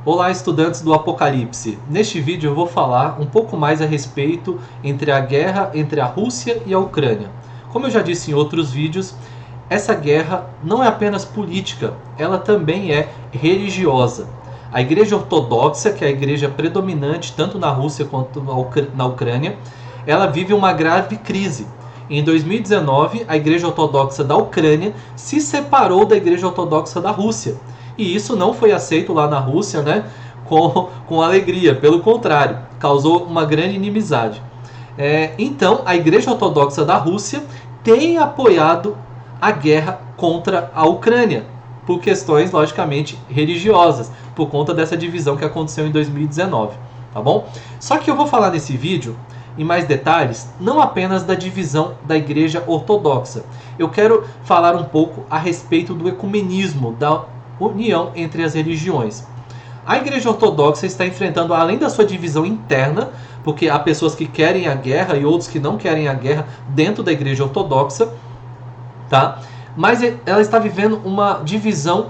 Olá, estudantes do Apocalipse. Neste vídeo eu vou falar um pouco mais a respeito entre a guerra entre a Rússia e a Ucrânia. Como eu já disse em outros vídeos, essa guerra não é apenas política, ela também é religiosa. A Igreja Ortodoxa, que é a igreja predominante tanto na Rússia quanto na Ucrânia, ela vive uma grave crise. Em 2019, a Igreja Ortodoxa da Ucrânia se separou da Igreja Ortodoxa da Rússia. E isso não foi aceito lá na Rússia, né, com alegria. Pelo contrário, causou uma grande inimizade. Então, a Igreja Ortodoxa da Rússia tem apoiado a guerra contra a Ucrânia, por questões, logicamente, religiosas, por conta dessa divisão que aconteceu em 2019. Tá bom? Só que eu vou falar nesse vídeo em mais detalhes, não apenas da divisão da Igreja Ortodoxa. Eu quero falar um pouco a respeito do ecumenismo, da união entre as religiões. A Igreja Ortodoxa está enfrentando, além da sua divisão interna, porque há pessoas que querem a guerra e outros que não querem a guerra dentro da Igreja Ortodoxa, tá? Mas ela está vivendo uma divisão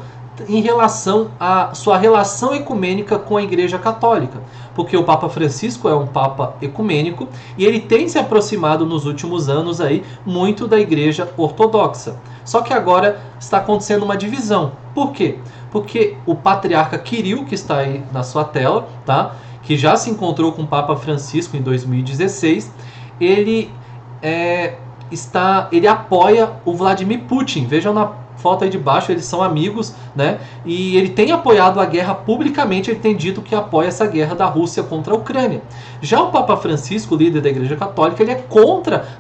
em relação à sua relação ecumênica com a Igreja Católica, porque o Papa Francisco é um Papa ecumênico e ele tem se aproximado nos últimos anos aí muito da Igreja Ortodoxa. Só que agora está acontecendo uma divisão. Por quê? Porque o Patriarca Kirill, que está aí na sua tela, tá? Que já se encontrou com o Papa Francisco em 2016, ele apoia o Vladimir Putin. Vejam na foto aí de baixo, eles são amigos, né? E ele tem apoiado a guerra publicamente, ele tem dito que apoia essa guerra da Rússia contra a Ucrânia. Já o Papa Francisco, líder da Igreja Católica, ele é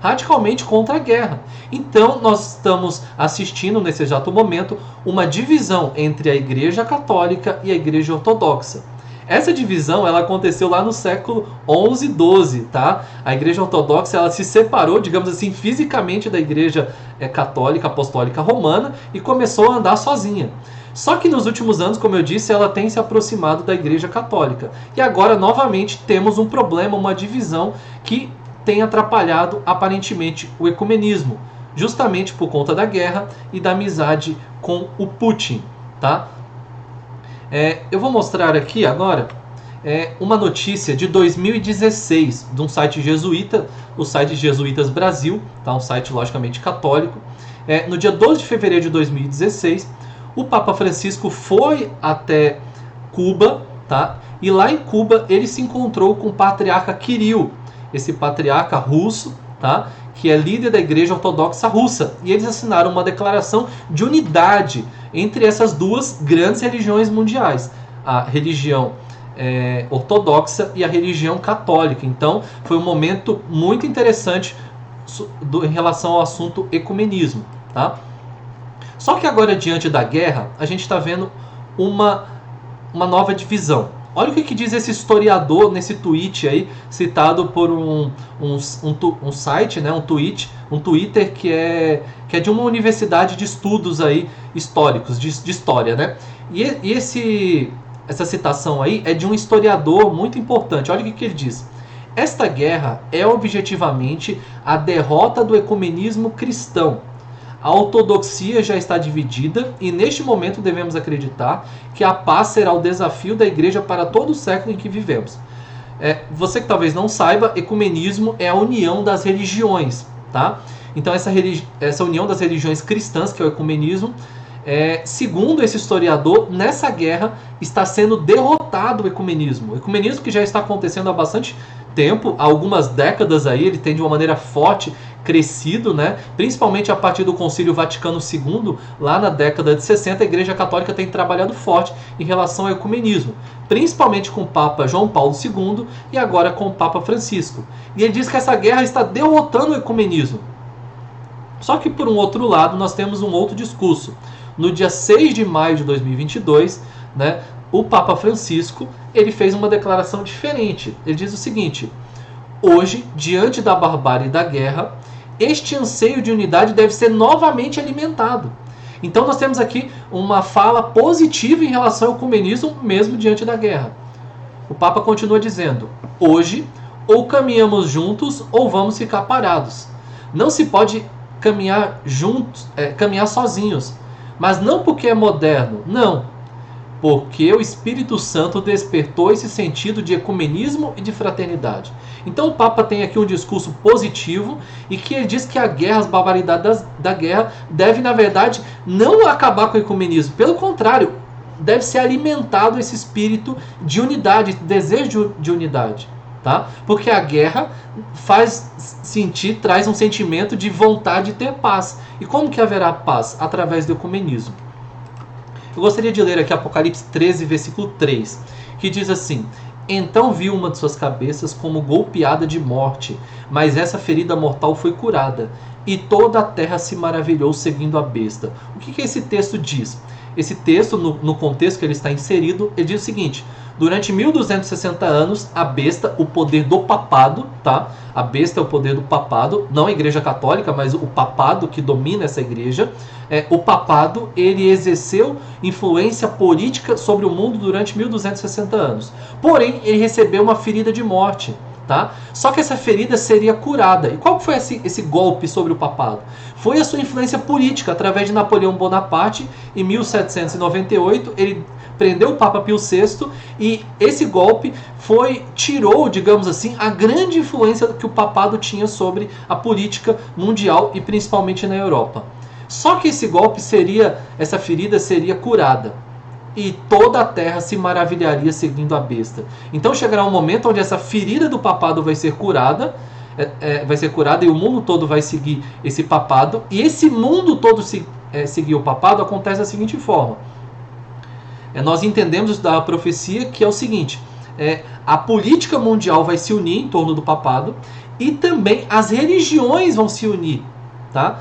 radicalmente contra a guerra. Então nós estamos assistindo nesse exato momento uma divisão entre a Igreja Católica e a Igreja Ortodoxa. Essa divisão ela aconteceu lá no século 11 e 12, tá? A Igreja Ortodoxa ela se separou, digamos assim, fisicamente da Igreja Católica Apostólica Romana e começou a andar sozinha. Só que nos últimos anos, como eu disse, ela tem se aproximado da Igreja Católica. E agora, novamente, temos um problema, uma divisão que tem atrapalhado, aparentemente, o ecumenismo. Justamente por conta da guerra e da amizade com o Putin, tá? Eu vou mostrar aqui agora uma notícia de 2016 de um site jesuíta, o site Jesuítas Brasil, tá? Um site logicamente católico. No dia 12 de fevereiro de 2016, o Papa Francisco foi até Cuba, tá? E lá em Cuba ele se encontrou com o Patriarca Kirill, esse patriarca russo, tá? Que é líder da Igreja Ortodoxa Russa. E eles assinaram uma declaração de unidade entre essas duas grandes religiões mundiais, a religião ortodoxa e a religião católica. Então foi um momento muito interessante em relação ao assunto ecumenismo, tá? Só que agora, diante da guerra, a gente está vendo uma nova divisão. Olha o que diz esse historiador nesse tweet aí, citado por um site, né, um Twitter que é de uma universidade de estudos aí históricos, de história, né? E essa citação aí é de um historiador muito importante. Olha o que ele diz. Esta guerra é objetivamente a derrota do ecumenismo cristão. A ortodoxia já está dividida e neste momento devemos acreditar que a paz será o desafio da igreja para todo o século em que vivemos. Você que talvez não saiba, ecumenismo é a união das religiões, tá? Então essa união das religiões cristãs, que é o ecumenismo, segundo esse historiador, nessa guerra está sendo derrotado o ecumenismo. O ecumenismo que já está acontecendo há bastante tempo, há algumas décadas aí, ele tem de uma maneira forte crescido, né? Principalmente a partir do Concílio Vaticano II, lá na década de 60, a Igreja Católica tem trabalhado forte em relação ao ecumenismo, principalmente com o Papa João Paulo II e agora com o Papa Francisco. E ele diz que essa guerra está derrotando o ecumenismo. Só que, por um outro lado, nós temos um outro discurso. No dia 6 de maio de 2022, né, o Papa Francisco ele fez uma declaração diferente. Ele diz o seguinte: hoje, diante da barbárie da guerra, este anseio de unidade deve ser novamente alimentado. Então nós temos aqui uma fala positiva em relação ao ecumenismo mesmo diante da guerra. O Papa continua dizendo: hoje, ou caminhamos juntos ou vamos ficar parados. Não se pode caminhar juntos, caminhar sozinhos. Mas não porque é moderno, não. porque o Espírito Santo despertou esse sentido de ecumenismo e de fraternidade. Então o Papa tem aqui um discurso positivo e que ele diz que a guerra, as barbaridades da guerra, deve, na verdade, não acabar com o ecumenismo. Pelo contrário, deve ser alimentado esse espírito de unidade, desejo de unidade. Tá? Porque a guerra traz um sentimento de vontade de ter paz. E como que haverá paz? Através do ecumenismo. Eu gostaria de ler aqui Apocalipse 13, versículo 3, que diz assim: então vi uma de suas cabeças como golpeada de morte, mas essa ferida mortal foi curada, e toda a terra se maravilhou seguindo a besta. O que esse texto diz? Esse texto, no contexto que ele está inserido, ele diz o seguinte: durante 1260 anos, a besta, o poder do papado, tá? A besta é o poder do papado, não a igreja católica, mas o papado que domina essa igreja. O papado, ele exerceu influência política sobre o mundo durante 1260 anos. Porém, ele recebeu uma ferida de morte. Tá? Só que essa ferida seria curada. E qual foi esse golpe sobre o papado? Foi a sua influência política, através de Napoleão Bonaparte. Em 1798, ele prendeu o Papa Pio VI e esse golpe tirou, digamos assim, a grande influência que o papado tinha sobre a política mundial e principalmente na Europa. Só que essa ferida seria curada. E toda a terra se maravilharia seguindo a besta. Então chegará um momento onde essa ferida do papado vai ser curada, e o mundo todo vai seguir esse papado. E esse mundo todo seguir o papado acontece da seguinte forma. Nós entendemos da profecia que é o seguinte: a política mundial vai se unir em torno do papado e também as religiões vão se unir. Tá?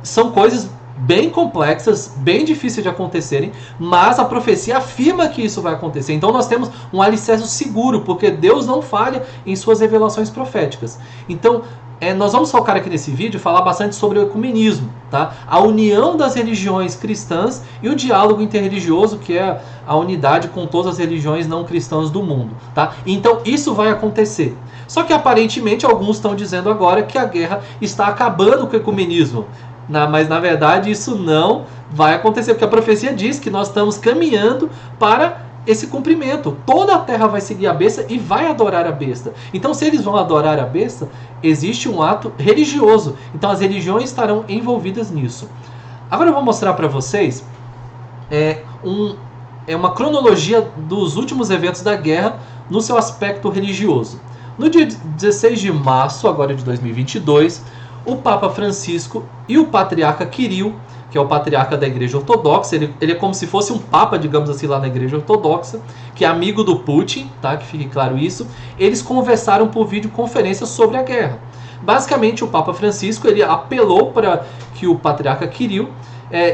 São coisas bem complexas, bem difíceis de acontecerem, mas a profecia afirma que isso vai acontecer. Então nós temos um alicerce seguro, porque Deus não falha em suas revelações proféticas. Então nós vamos focar aqui nesse vídeo falar bastante sobre o ecumenismo, tá? A união das religiões cristãs e o diálogo interreligioso, que é a unidade com todas as religiões não cristãs do mundo, tá? Então isso vai acontecer. Só que aparentemente alguns estão dizendo agora que a guerra está acabando com o ecumenismo. Mas na verdade isso não vai acontecer, porque a profecia diz que nós estamos caminhando para esse cumprimento. Toda a terra vai seguir a besta e vai adorar a besta. Então se eles vão adorar a besta, existe um ato religioso. Então as religiões estarão envolvidas nisso. Agora eu vou mostrar para vocês uma cronologia dos últimos eventos da guerra no seu aspecto religioso. No dia 16 de março agora de 2022, o Papa Francisco e o Patriarca Kirill, que é o patriarca da Igreja Ortodoxa, ele é como se fosse um papa, digamos assim, lá na Igreja Ortodoxa, que é amigo do Putin, tá? Que fique claro isso. Eles conversaram por videoconferência sobre a guerra. Basicamente, o Papa Francisco ele apelou para que o Patriarca Kirill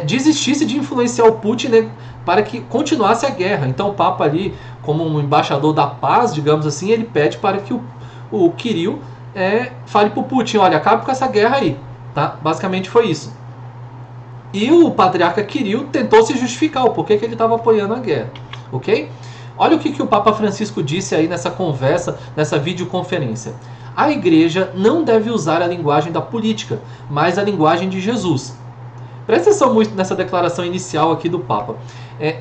desistisse de influenciar o Putin, né, para que continuasse a guerra. Então o Papa ali, como um embaixador da paz, digamos assim, ele pede para que o Kirill fale para o Putin: olha, acabe com essa guerra aí. Tá? Basicamente foi isso. E o Patriarca Kirill tentou se justificar o porquê que ele estava apoiando a guerra. Ok? Olha o que o Papa Francisco disse aí nessa conversa, nessa videoconferência. A igreja não deve usar a linguagem da política, mas a linguagem de Jesus. Presta atenção muito nessa declaração inicial aqui do Papa.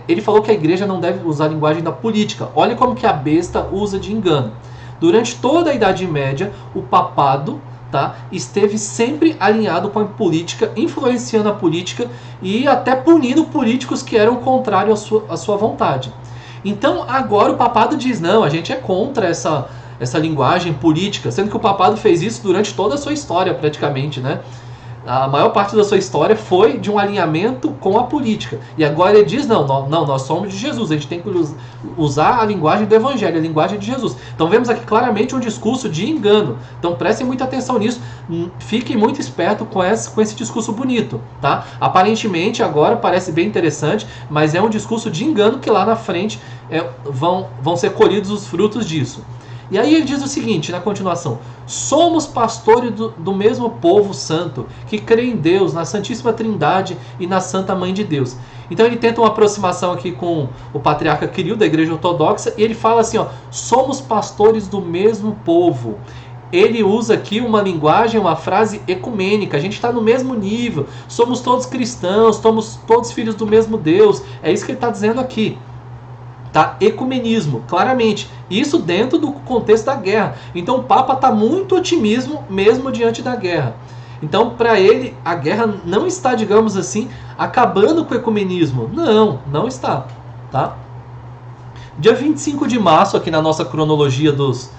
Ele falou que a igreja não deve usar a linguagem da política. Olha como que a besta usa de engano. Durante toda a Idade Média, o papado, tá, esteve sempre alinhado com a política, influenciando a política e até punindo políticos que eram contrários à sua vontade. Então agora o papado diz: não, a gente é contra essa linguagem política, sendo que o papado fez isso durante toda a sua história praticamente, né? A maior parte da sua história foi de um alinhamento com a política. E agora ele diz: não, nós somos de Jesus, a gente tem que usar a linguagem do Evangelho, a linguagem de Jesus. Então vemos aqui claramente um discurso de engano. Então prestem muita atenção nisso, fiquem muito espertos com esse discurso bonito. Tá? Aparentemente agora parece bem interessante, mas é um discurso de engano que lá na frente vão ser colhidos os frutos disso. E aí ele diz o seguinte, na continuação: somos pastores do mesmo povo santo, que crê em Deus, na Santíssima Trindade e na Santa Mãe de Deus. Então ele tenta uma aproximação aqui com o Patriarca Kirill, da Igreja Ortodoxa, e ele fala assim, somos pastores do mesmo povo. Ele usa aqui uma linguagem, uma frase ecumênica, a gente está no mesmo nível, somos todos cristãos, somos todos filhos do mesmo Deus, é isso que ele está dizendo aqui. tá? Ecumenismo, claramente. Isso dentro do contexto da guerra. Então o Papa está muito otimismo mesmo diante da guerra. Então, para ele, a guerra não está, digamos assim, acabando com o ecumenismo. Não, não está. Tá? Dia 25 de março, aqui na nossa cronologia dos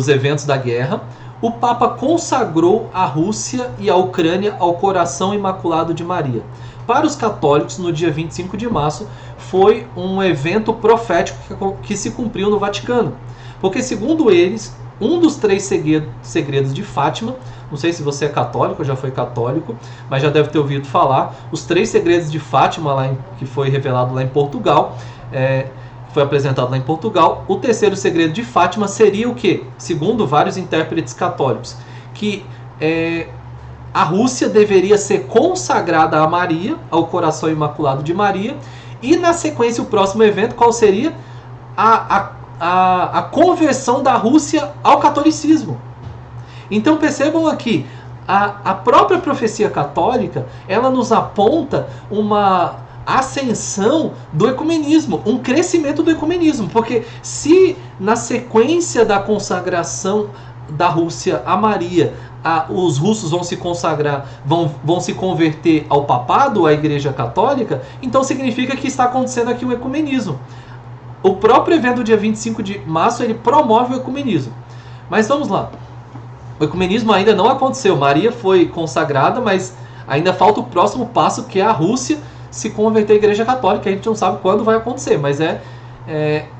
eventos da guerra, o Papa consagrou a Rússia e a Ucrânia ao coração imaculado de Maria. Para os católicos, no dia 25 de março, foi um evento profético que se cumpriu no Vaticano. Porque, segundo eles, um dos 3 segredos de Fátima, não sei se você é católico ou já foi católico, mas já deve ter ouvido falar, os 3 segredos de Fátima, que foi revelado lá em Portugal, foi apresentado lá em Portugal. O terceiro segredo de Fátima seria o quê? Segundo vários intérpretes católicos, que a Rússia deveria ser consagrada a Maria, ao coração imaculado de Maria, e na sequência o próximo evento, qual seria? A conversão da Rússia ao catolicismo. Então percebam aqui, a própria profecia católica, ela nos aponta uma ascensão do ecumenismo, um crescimento do ecumenismo, porque se na sequência da consagração da Rússia a Maria, os russos vão se consagrar, vão se converter ao papado, à Igreja Católica, então significa que está acontecendo aqui um ecumenismo. O próprio evento do dia 25 de março, ele promove o ecumenismo. Mas vamos lá. O ecumenismo ainda não aconteceu. Maria foi consagrada, mas ainda falta o próximo passo, que é a Rússia se converter à Igreja Católica. A gente não sabe quando vai acontecer, mas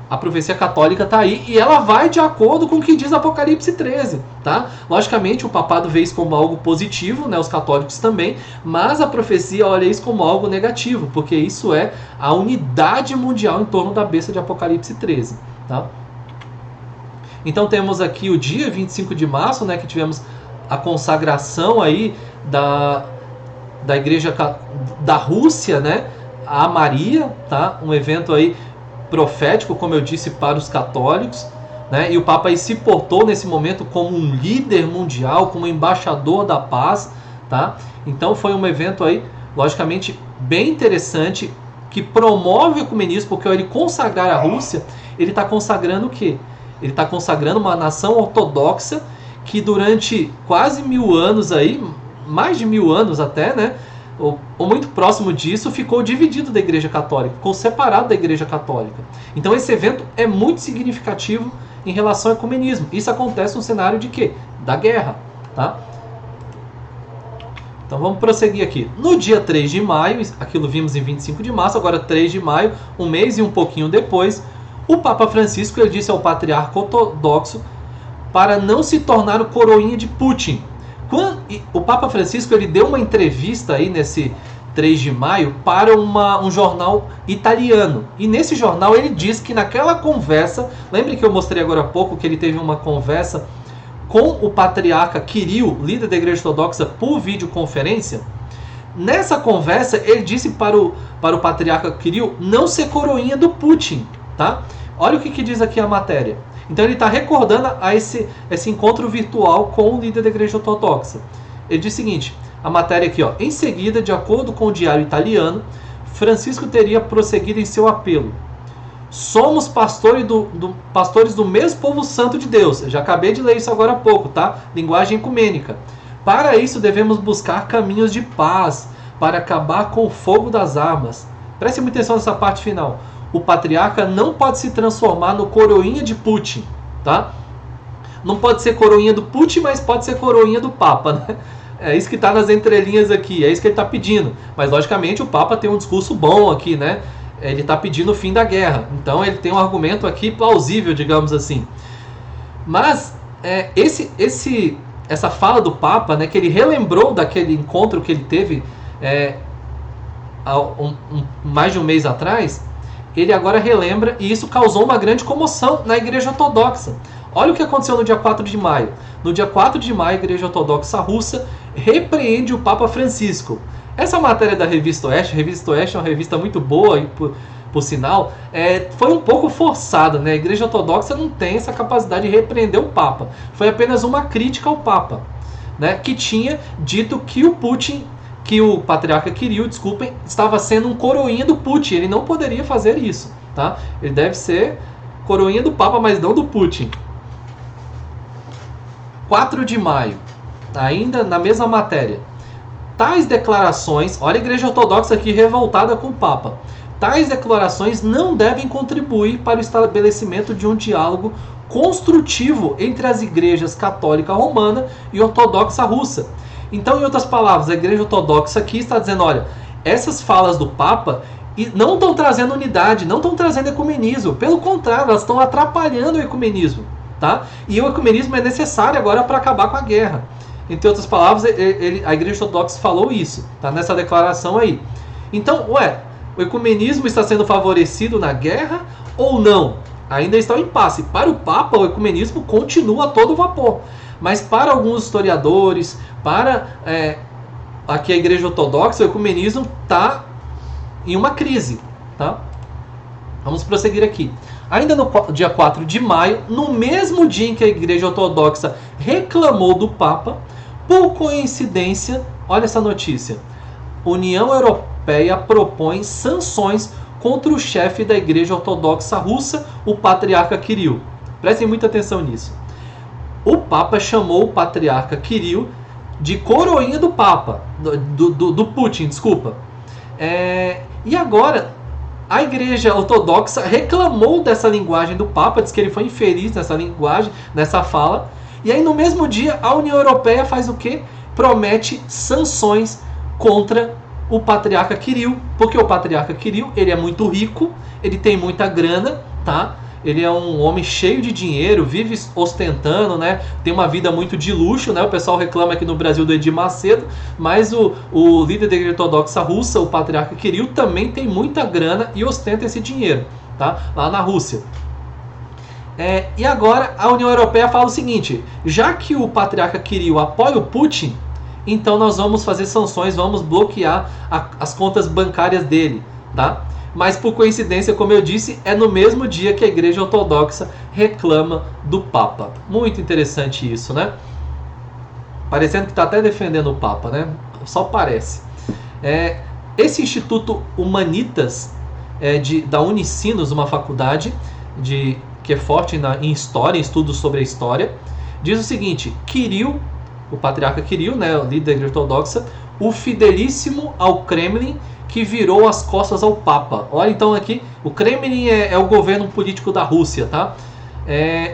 a profecia católica está aí e ela vai de acordo com o que diz Apocalipse 13. Tá? Logicamente, o papado vê isso como algo positivo, né? Os católicos também, mas a profecia olha isso como algo negativo, porque isso é a unidade mundial em torno da besta de Apocalipse 13. Tá? Então temos aqui o dia 25 de março, né, que tivemos a consagração aí da Igreja da Rússia, né, a Maria, tá? Um evento aí profético, como eu disse, para os católicos, né? E o Papa aí se portou nesse momento como um líder mundial, como embaixador da paz, tá? Então foi um evento aí, logicamente, bem interessante, que promove o ecumenismo, porque ao ele consagrar a Rússia, ele está consagrando o quê? Ele está consagrando uma nação ortodoxa que durante quase 1000 anos aí, mais de 1000 anos até, né? Ou muito próximo disso, ficou dividido da Igreja Católica, ficou separado da Igreja Católica. Então esse evento é muito significativo em relação ao ecumenismo. Isso acontece no cenário de quê? Da guerra. Tá? Então vamos prosseguir aqui. No dia 3 de maio, aquilo vimos em 25 de março, agora 3 de maio, um mês e um pouquinho depois, o Papa Francisco ele disse ao patriarca ortodoxo para não se tornar o coroinha de Putin. O Papa Francisco ele deu uma entrevista aí nesse 3 de maio para um jornal italiano. E nesse jornal ele diz que naquela conversa, lembre que eu mostrei agora há pouco que ele teve uma conversa com o patriarca Kirill, líder da Igreja Ortodoxa, por videoconferência. Nessa conversa ele disse para o patriarca Kirill não ser coroinha do Putin. Tá? Olha o que diz aqui a matéria. Então ele está recordando a esse encontro virtual com o líder da Igreja Ortodoxa. Ele diz o seguinte, a matéria aqui, ó, em seguida, de acordo com o diário italiano, Francisco teria prosseguido em seu apelo. Somos pastores do mesmo povo santo de Deus. Eu já acabei de ler isso agora há pouco, tá? Linguagem ecumênica. Para isso devemos buscar caminhos de paz, para acabar com o fogo das armas. Preste muita atenção nessa parte final. O patriarca não pode se transformar no coroinha de Putin, tá? Não pode ser coroinha do Putin, mas pode ser coroinha do Papa, né? É isso que está nas entrelinhas aqui, é isso que ele está pedindo. Mas, logicamente, o Papa tem um discurso bom aqui, né? Ele está pedindo o fim da guerra. Então, ele tem um argumento aqui plausível, digamos assim. Mas, essa fala do Papa, né, que ele relembrou daquele encontro que ele teve mais de um mês atrás, ele agora relembra, e isso causou uma grande comoção na Igreja Ortodoxa. Olha o que aconteceu no dia 4 de maio. No dia 4 de maio, a Igreja Ortodoxa Russa repreende o Papa Francisco. Essa matéria da Revista Oeste, a Revista Oeste é uma revista muito boa, e por sinal, foi um pouco forçada, né? A Igreja Ortodoxa não tem essa capacidade de repreender o Papa. Foi apenas uma crítica ao Papa, né? Que tinha dito que o patriarca Kirill, estava sendo um coroinha do Putin. Ele não poderia fazer isso, tá? Ele deve ser coroinha do Papa, mas não do Putin. 4 de maio, ainda na mesma matéria. Tais declarações, olha a Igreja Ortodoxa aqui revoltada com o Papa. Tais declarações não devem contribuir para o estabelecimento de um diálogo construtivo entre as igrejas católica romana e ortodoxa russa. Então, em outras palavras, a Igreja Ortodoxa aqui está dizendo, olha, essas falas do Papa não estão trazendo unidade, não estão trazendo ecumenismo. Pelo contrário, elas estão atrapalhando o ecumenismo. Tá? E o ecumenismo é necessário agora para acabar com a guerra. Entre outras palavras, a Igreja Ortodoxa falou isso, tá? Nessa declaração aí. Então, o ecumenismo está sendo favorecido na guerra ou não? Ainda está em impasse. Para o Papa, o ecumenismo continua a todo vapor. Mas para alguns historiadores, para aqui a Igreja Ortodoxa, o ecumenismo está em uma crise. Tá? Vamos prosseguir aqui. Ainda no dia 4 de maio, no mesmo dia em que a Igreja Ortodoxa reclamou do Papa, por coincidência, olha essa notícia, a União Europeia propõe sanções contra o chefe da Igreja Ortodoxa Russa, o Patriarca Kirill. Prestem muita atenção nisso. O Papa chamou o Patriarca Kirill de coroinha do Papa, do Putin, desculpa. E agora, a Igreja Ortodoxa reclamou dessa linguagem do Papa, diz que ele foi infeliz nessa linguagem, nessa fala. E aí no mesmo dia a União Europeia faz o quê? Promete sanções contra o Patriarca Kirill, porque o Patriarca Kirill, ele é muito rico, ele tem muita grana, tá? Ele é um homem cheio de dinheiro, vive ostentando, né? Tem uma vida muito de luxo, né? O pessoal reclama aqui no Brasil do Edir Macedo, mas o líder da Igreja Ortodoxa Russa, o Patriarca Kirill, também tem muita grana e ostenta esse dinheiro, tá? Lá na Rússia. E agora a União Europeia fala o seguinte, já que o Patriarca Kirill apoia o Putin, então nós vamos fazer sanções, vamos bloquear as contas bancárias dele, tá? Mas por coincidência, como eu disse, é no mesmo dia que a Igreja Ortodoxa reclama do Papa. Muito interessante isso, né? Parecendo que está até defendendo o Papa, né? Só parece. Esse Instituto Humanitas da Unicinos, uma faculdade que é forte em história, em estudos sobre a história, diz o seguinte, Kirill, o Patriarca Kirill, né, o líder da Igreja Ortodoxa, o fidelíssimo ao Kremlin, que virou as costas ao Papa. Olha, então aqui, o Kremlin é o governo político da Rússia, tá?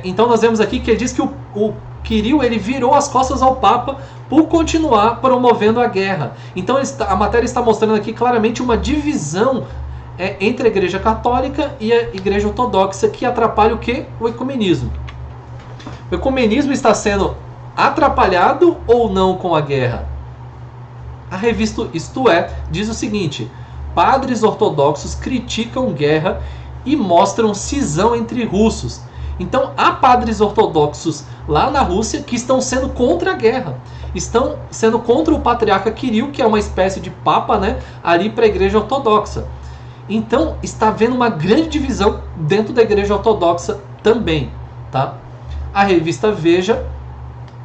Então nós vemos aqui que ele diz que o Kirill, ele virou as costas ao Papa por continuar promovendo a guerra. Então a matéria está mostrando aqui claramente uma divisão entre a Igreja Católica e a Igreja Ortodoxa, que atrapalha o quê? O ecumenismo. O ecumenismo está sendo atrapalhado ou não com a guerra? A revista Isto É diz o seguinte, padres ortodoxos criticam guerra e mostram cisão entre russos. Então há padres ortodoxos lá na Rússia que estão sendo contra a guerra. Estão sendo contra o Patriarca Kirill, que é uma espécie de papa, né, ali para a Igreja Ortodoxa. Então está havendo uma grande divisão dentro da Igreja Ortodoxa também. Tá? A revista Veja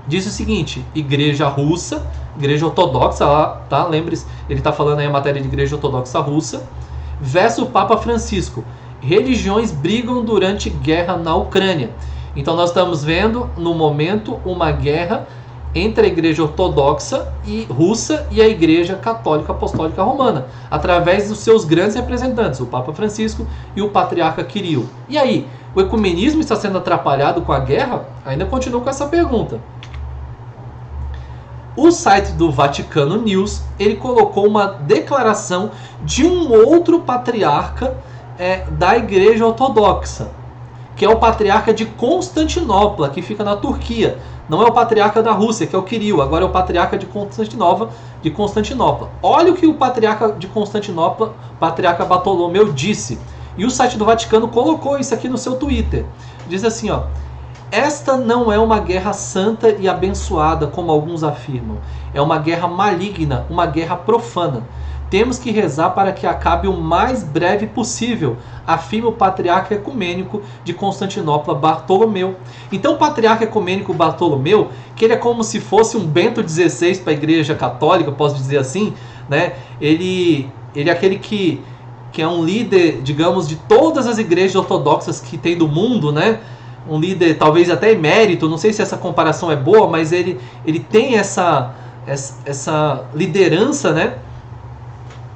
diz o seguinte, Igreja Russa, Igreja Ortodoxa, lá, tá? Lembre-se, ele está falando aí a matéria de Igreja Ortodoxa Russa, versus o Papa Francisco. Religiões brigam durante guerra na Ucrânia. Então nós estamos vendo, no momento, uma guerra entre a Igreja Ortodoxa e Russa e a Igreja Católica Apostólica Romana, através dos seus grandes representantes, o Papa Francisco e o Patriarca Kirill. E aí, o ecumenismo está sendo atrapalhado com a guerra? Ainda continuo com essa pergunta. O site do Vaticano News, ele colocou uma declaração de um outro patriarca da Igreja Ortodoxa, que é o patriarca de Constantinopla, que fica na Turquia. Não é o patriarca da Rússia, que é o Kirill, agora é o patriarca de Constantinopla. Olha o que o patriarca de Constantinopla, patriarca Bartolomeu, disse. E o site do Vaticano colocou isso aqui no seu Twitter. Diz assim, ó, esta não é uma guerra santa e abençoada, como alguns afirmam. É uma guerra maligna, uma guerra profana. Temos que rezar para que acabe o mais breve possível, afirma o patriarca ecumênico de Constantinopla, Bartolomeu. Então o patriarca ecumênico Bartolomeu, que ele é como se fosse um Bento XVI para a Igreja Católica, posso dizer assim, né? Ele é aquele que que é um líder, digamos, de todas as igrejas ortodoxas que tem do mundo, né? Um líder talvez até emérito, não sei se essa comparação é boa, mas ele tem essa liderança, né?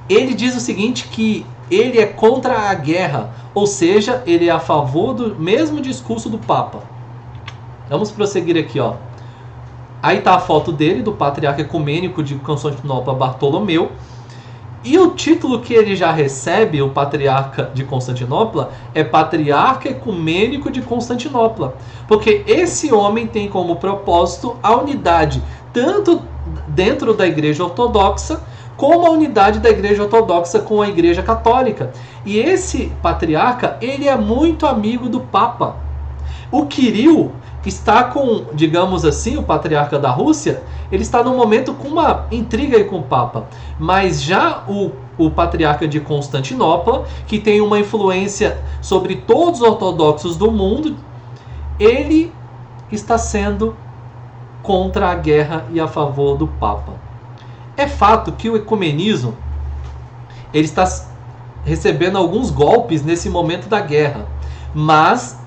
Ele diz o seguinte, que ele é contra a guerra, ou seja, ele é a favor do mesmo discurso do Papa. Vamos prosseguir aqui, ó. Aí está a foto dele, do patriarca ecumênico de Constantinopla, Bartolomeu. E o título que ele já recebe, o patriarca de Constantinopla, é Patriarca Ecumênico de Constantinopla. Porque esse homem tem como propósito a unidade, tanto dentro da Igreja Ortodoxa, como a unidade da Igreja Ortodoxa com a Igreja Católica. E esse patriarca, ele é muito amigo do Papa. O Kirill está com, digamos assim, o patriarca da Rússia, ele está no momento com uma intriga aí com o Papa. Mas já o patriarca de Constantinopla, que tem uma influência sobre todos os ortodoxos do mundo, ele está sendo contra a guerra e a favor do Papa. É fato que o ecumenismo ele está recebendo alguns golpes nesse momento da guerra, mas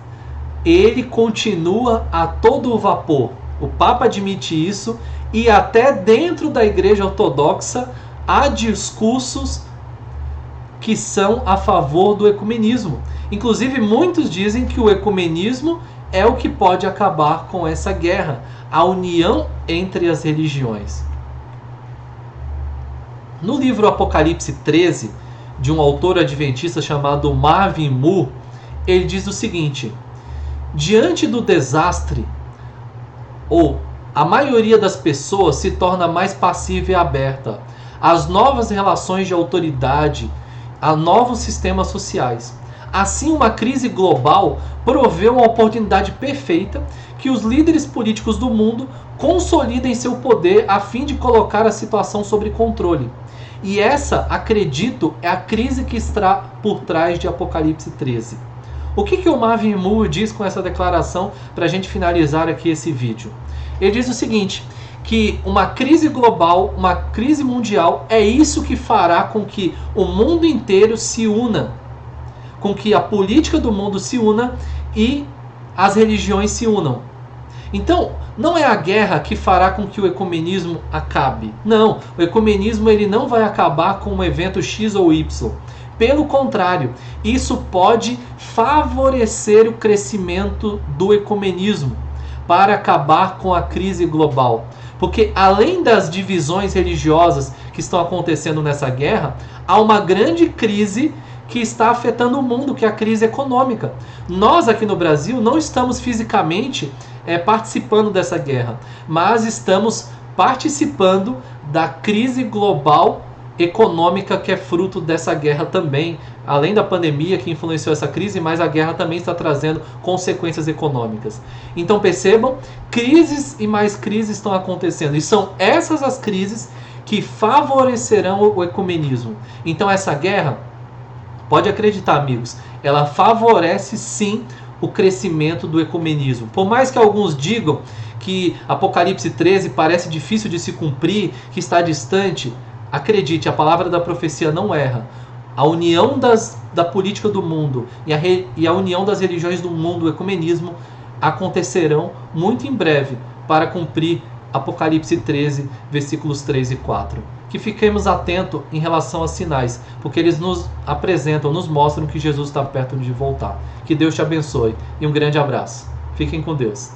ele continua a todo vapor. O Papa admite isso, e até dentro da Igreja Ortodoxa há discursos que são a favor do ecumenismo. Inclusive, muitos dizem que o ecumenismo é o que pode acabar com essa guerra, a união entre as religiões. No livro Apocalipse 13, de um autor adventista chamado Marvin Moore, ele diz o seguinte: diante do desastre, a maioria das pessoas se torna mais passiva e aberta às novas relações de autoridade, a novos sistemas sociais. Assim, uma crise global proveu uma oportunidade perfeita que os líderes políticos do mundo consolidem seu poder a fim de colocar a situação sob controle. E essa, acredito, é a crise que está por trás de Apocalipse 13. O que o Marvin Moore diz com essa declaração para a gente finalizar aqui esse vídeo? Ele diz o seguinte, que uma crise global, uma crise mundial, é isso que fará com que o mundo inteiro se una, com que a política do mundo se una e as religiões se unam. Então, não é a guerra que fará com que o ecumenismo acabe. Não, o ecumenismo ele não vai acabar com um evento X ou Y. Pelo contrário, isso pode favorecer o crescimento do ecumenismo para acabar com a crise global. Porque além das divisões religiosas que estão acontecendo nessa guerra, há uma grande crise que está afetando o mundo, que é a crise econômica. Nós aqui no Brasil não estamos fisicamente participando dessa guerra, mas estamos participando da crise global econômica que é fruto dessa guerra também, além da pandemia que influenciou essa crise, mas a guerra também está trazendo consequências econômicas. Então percebam, crises e mais crises estão acontecendo, e são essas as crises que favorecerão o ecumenismo. Então essa guerra, pode acreditar, amigos, ela favorece sim o crescimento do ecumenismo. Por mais que alguns digam que Apocalipse 13 parece difícil de se cumprir, que está distante, acredite, a palavra da profecia não erra. A união da política do mundo e a união das religiões do mundo, o ecumenismo, acontecerão muito em breve para cumprir Apocalipse 13, versículos 3 e 4. Que fiquemos atentos em relação aos sinais, porque eles nos apresentam, nos mostram que Jesus está perto de voltar. Que Deus te abençoe e um grande abraço. Fiquem com Deus.